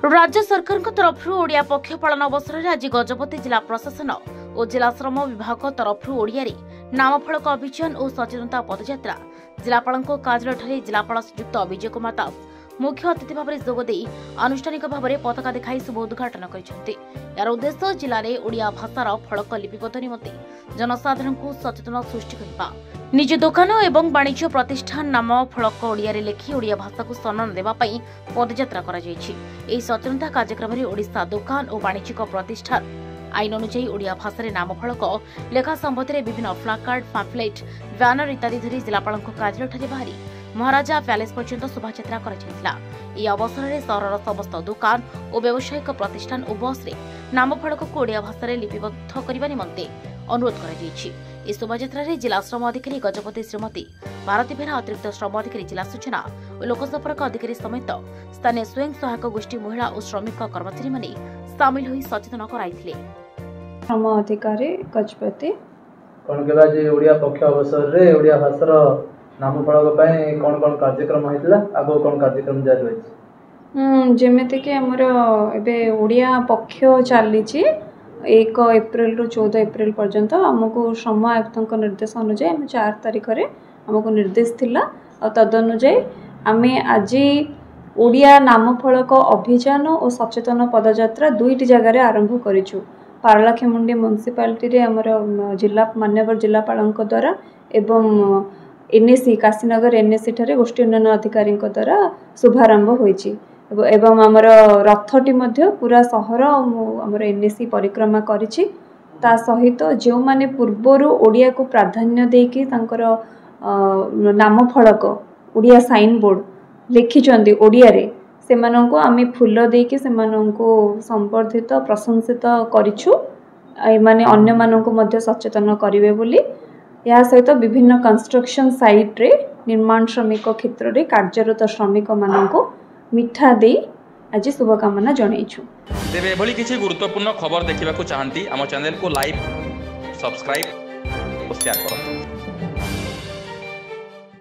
राज्य सरकार तरफ ओडिया पक्ष पालन अवसर में आज गजपति जिला प्रशासन और जिला श्रम विभाग तरफ ओडिया नामफलक अभियान और सचेतनता पदयात्रा जिलापाल कार्यालय जिलापाल श्रीयुक्त विजय कुमार दास मुख्य अतिथि भाव में जोगदे आनुष्ठानिक भाव में पताका देखाई शुभ उद्घाटन कर यार उद्देश्य जिले में ओडिया भाषार फलक लिपिबद्ध निमंते जनसाधारण को सचेतन सृष्टि करने निज दुकान एवं वाणिज्य प्रतिष्ठान नाम फलक ओडिया लेखि ओडिया भाषा को सम्मान देवाई पदयात्रा कर सचेतनता कार्यक्रम में ओडिशा दुकान और वाणिज्यिक प्रतिष्ठान आईन अनुଯାयी ओडिया भाषा नाम फलक लेखा संबंध में विभिन्न फ्लाकार्ड पैम्फलेट बैनर इत्यादि धरी जिलापाल कार्यालय बाहरी महाराजा पैलेस पर्यंत शोभायात्रा कर अवसर में सहर समस्त दुकान और व्यावसायिक प्रतिष्ठान और बस रे नाम फलक को ओडिया भाषा लिपिबद्ध करने निमंते अनुरोध कर शोभायात्रा जिला श्रम अधिकारी गजपति श्रीमती भारती बेहरा अतिरिक्त श्रम अधिकारी जिला सूचना और लोकसंपर्क अधिकारी समेत स्थानीय स्वयं सहायक गोष्ठी महिला और श्रमिक कर्मचारी माने सामिल होई सचेतन कराइथिले। श्रम अधिकारी गजपति कोन केबा जे ओडिया पक्ष अवसर रे ओडिया भाषार नाम फलक पय कोन कोन कार्यक्रम होइतला आगो कोन कार्यक्रम जारी होइछ जेमेते कि हमर एबे ओडिया पक्ष चली 1 एप्रिल रु 14 एप्रिल पर्यंत आमको श्रम आयुक्त निर्देश अनुसार आम 4 तारिख रे आमको निर्देश थिला और तदनुसार आम आज ओडिया नाम फलक अभियान और सचेतन पदयात्रा 2टी जगार आरंभ करिछु। पारलाखेमुंडी म्युनिसिपालिटी रे हमर जिला मान्यवर जिलापाल द्वारा एवं एनएसी काशीनगर एनएसी ठारे गोष्ठी उन्नयन अधिकारी द्वारा शुभारंभ होइछि एवं आमर रथटी मध्य पूरा सहर आमर एनएसी परिक्रमा करिछि। ता सहित जो माने पूर्वरु ओडिया को प्राधान्य देकी तांकर नाम फलक ओडिया साइन बोर्ड लिखिचंदी ओडिया रे सेमानंको आमी फूल देकी सेमानंको संवर्धित प्रशंसित करिछु। ए माने अन्य मानंको मध्य सचेतन करिवे बोली या सहित विभिन्न कंस्ट्रक्शन साइट रे निर्माण श्रमिक क्षेत्र रे कार्यरत श्रमिक मानंको मिठा दे आज शुभकामना जणाइछु। तेबे एभली किछि गुरुत्वपूर्ण खबर देखिबाकू चाहंती आम चैनल को लाइक सब्सक्राइब और शेयर करंतु।